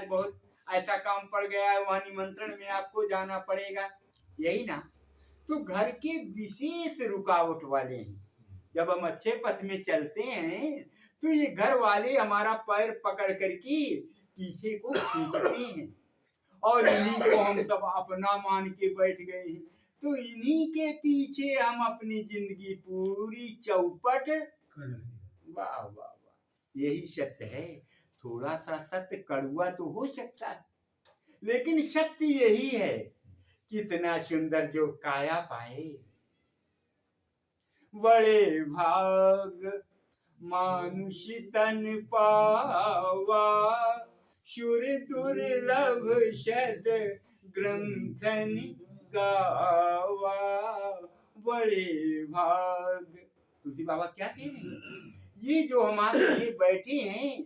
आज बहुत ऐसा काम पड़ गया है, वहां निमंत्रण में आपको जाना पड़ेगा, यही ना। तो घर के विशेष रुकावट वाले हैं। जब हम अच्छे पथ में चलते हैं तो ये घर वाले हमारा पैर पकड़ करके पीछे को खींचते हैं, और इन्हीं को हम सब अपना मान के बैठ गए हैं। तो इन्हीं के पीछे हम अपनी जिंदगी पूरी चौपट। वाह वाह वाह, यही सत्य है। थोड़ा सा सत्य कड़वा तो हो सकता है, लेकिन सत्य यही है, कितना सुंदर जो काया पाए। बड़े भाग मानुष तन पावा, शुर दुर्लभ शद ग्रंथन गावा। बड़े भाग, तुलसी बाबा क्या कह रहे हैं? ये जो हमारे बैठे हैं,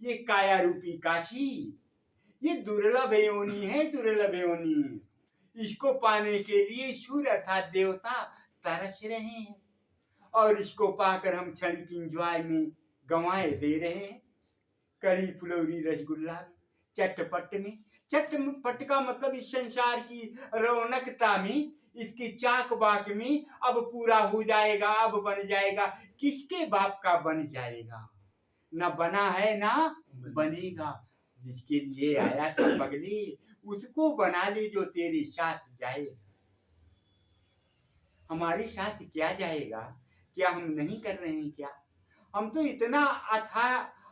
ये काया रूपी काशी, ये दुर्लभ योनि है, दुर्लभ योनि। इसको पाने के लिए सूर्य अर्थात देवता तरस रहे हैं, और इसको पाकर हम क्षणिक इंजॉय में गंवाए दे रहे हैं। कड़ी फुलौरी रसगुल्ला चटपट में, चटपट का मतलब इस संसार की रौनकता में, इसकी चाक बाक में अब पूरा हो जाएगा, अब बन जाएगा। किसके बाप का बन जाएगा? ना बना है ना बनेगा। जिसके लिए आया था पगली, उसको बना ले जो तेरे साथ जाएगा। हमारे साथ क्या जाएगा? क्या हम नहीं कर रहे हैं क्या? हम तो इतना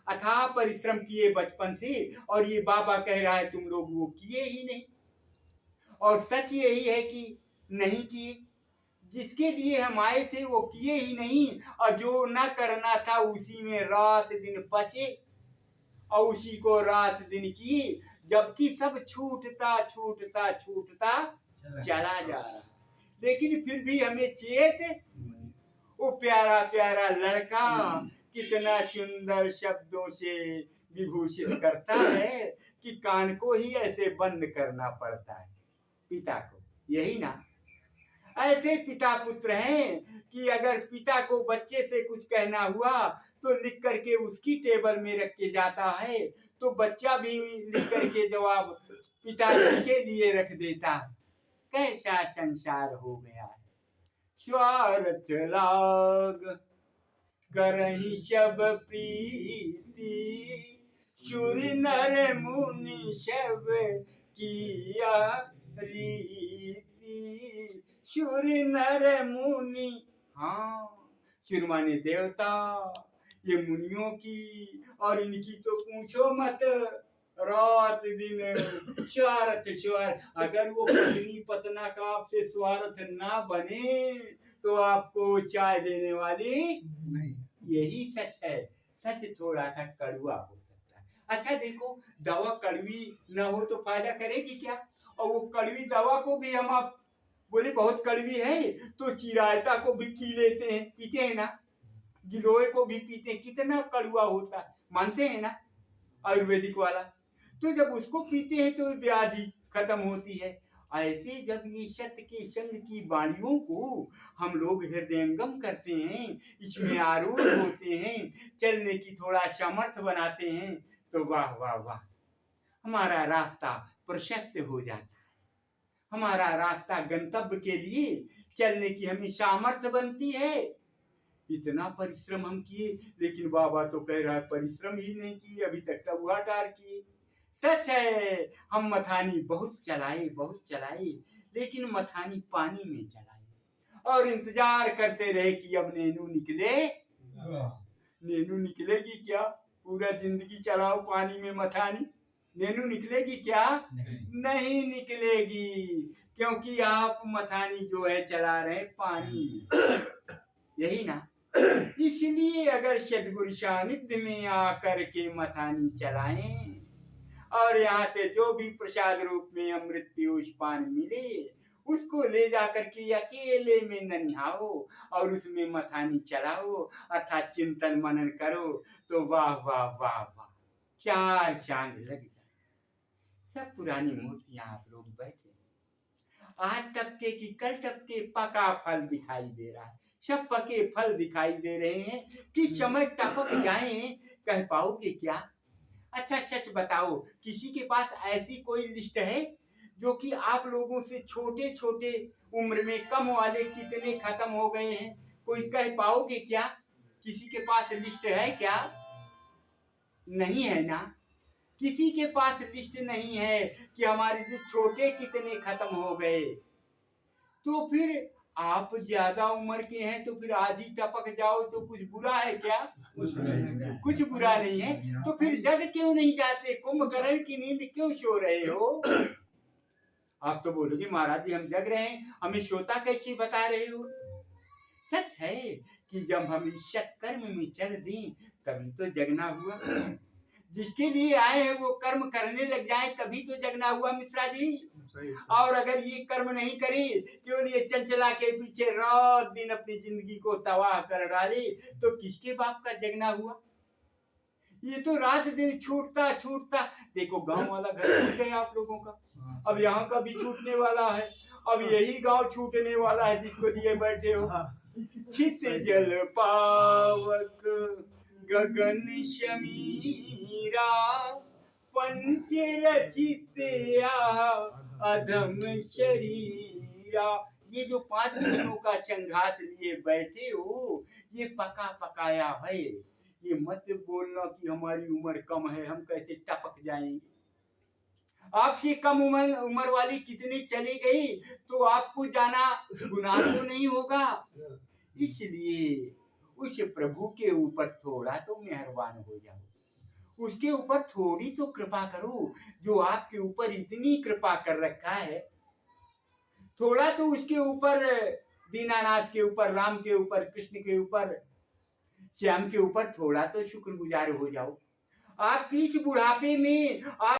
अथाह परिश्रम किए बचपन से, और ये बाबा कह रहा है तुम लोग वो किए ही नहीं। और सच यही है कि नहीं किए। जिसके लिए हम आए थे वो किए ही नहीं, और जो ना करना था उसी में रात दिन पचे, और उसी को रात दिन की, जबकि सब छूटता छूटता छूटता चला जा रहा। लेकिन फिर भी हमें चेत, वो प्यारा प्यारा लड़का कितना सुंदर शब्दों से विभूषित करता है कि कान को ही ऐसे बंद करना पड़ता है पिता को। यही ना, ऐसे पिता पुत्र हैं कि अगर पिता को बच्चे से कुछ कहना हुआ तो लिख करके उसकी टेबल में रख के जाता है, तो बच्चा भी लिख करके जवाब पिताजी के लिए रख देता है। कैसा संसार हो गया है। स्वार्थ लाग करहि सब प्रीति, सुर नर मुनि सब किया रीति। सुर नर मुनि, हाँ, सुर माने देवता, ये मुनियों की और इनकी तो पूछो मत। रात दिन स्वार्थ स्वार्थ। अगर वो पत्नी पतना का आपसे स्वार्थ ना बने तो आपको चाय देने वाली नहीं। यही सच है। सच थोड़ा सा कड़वा हो सकता है। अच्छा देखो, दवा कड़वी ना हो तो फायदा करेगी क्या? और वो कड़वी दवा को भी हम आप बोले बहुत कड़वी है तो चिरायता को भी पी लेते हैं, पीते हैं ना, गिलोय को भी पीते हैं, कितना कड़वा होता है, मानते हैं ना आयुर्वेदिक वाला। तो जब उसको पीते हैं तो व्याधि खत्म होती है। ऐसे जब ये सत्य के संग की वाणियों को हम लोग हृदयंगम करते हैं, इसमें आरूढ़ होते हैं, चलने की थोड़ा सामर्थ्य बनाते हैं, तो वाह वाह वाह, हमारा रास्ता प्रशस्त हो जाता है। हमारा रास्ता गंतव्य के लिए चलने की हमें सामर्थ्य बनती है। इतना परिश्रम हम किए, लेकिन बाबा तो कह रहा है परिश्रम ही नहीं किए, अभी तक टबुआ टार किए। सच है, हम मथानी बहुत चलाए, लेकिन मथानी पानी में चलाए, और इंतजार करते रहे कि अब नेनू निकले। नेनू निकलेगी क्या? पूरा जिंदगी चलाओ पानी में मथानी, नेनू निकलेगी क्या? नहीं निकलेगी, क्योंकि आप मथानी जो है चला रहे पानी में। यही ना, इसलिए अगर सद्गुरु सानिध्य में आकर के मथानी चलाएं, और यहाँ से जो भी प्रसाद रूप में अमृत पीयूष पान मिले उसको ले जाकर के अकेले में ननिहाओ और उसमें मथानी चलाओ, अर्थात चिंतन मनन करो, तो वाह वाह वाह वाह, चार चांद लग जाए। सब पुरानी मूर्तियां आप लोग बैठे, आज टपके की कल टपके, पका फल दिखाई दे रहा है, सब पके फल दिखाई दे रहे हैं कि समय टपक जाए, कह पाओगे क्या? अच्छा सच बताओ, किसी के पास ऐसी कोई लिस्ट है जो कि आप लोगों से छोटे छोटे उम्र में कम वाले कितने खत्म हो गए हैं? कोई कह पाओगे क्या? किसी के पास लिस्ट है क्या? नहीं है ना? किसी के पास लिस्ट नहीं है कि हमारे से छोटे कितने खत्म हो गए। तो फिर आप ज्यादा उम्र के हैं तो फिर आज ही टपक जाओ तो कुछ बुरा है क्या? कुछ बुरा नहीं है। तो फिर जग क्यों नहीं जाते? कुंभकर्ण की नींद क्यों सो रहे हो? आप तो बोलोगे महाराज जी हम जग रहे हैं, हमें सोता कैसे बता रहे हो? सच है कि जब हम इस सत्कर्म में चल दें तभी तो जगना हुआ। जिसके लिए आए हैं वो कर्म करने लग जाए तभी तो जगना हुआ मिश्रा जी। और अगर ये कर्म नहीं करे, केवल ये चंचला के पीछे रात दिन अपनी जिंदगी को तबाह कर डाले, तो किसके बाप का जगना हुआ? ये तो रात दिन छूटता छूटता, देखो गांव वाला घर छूट गया आप लोगों का, अब यहाँ का भी छूटने वाला है। अब यही गांव छूटने वाला है जिसको लिए बैठे हो। चित जल पावक गगन शमीरा, पंच रचित अधम शरीरा। ये जो 5 दिनों का संघात लिए बैठे हो, ये पका पकाया है। ये मत बोलना कि हमारी उम्र कम है, हम कैसे टपक जाएंगे। आपसे कम उम्र वाली कितनी चली गई तो आपको जाना गुनाह तो नहीं होगा। इसलिए उस प्रभु के ऊपर थोड़ा तो मेहरबान हो जाओ, उसके ऊपर थोड़ी तो कृपा करो, जो आपके ऊपर इतनी कृपा कर रखा है। थोड़ा तो उसके ऊपर, दीनानाथ के ऊपर, राम के ऊपर, कृष्ण के ऊपर, श्याम के ऊपर थोड़ा तो शुक्रगुजार हो जाओ। आपकी इस बुढ़ापे में आप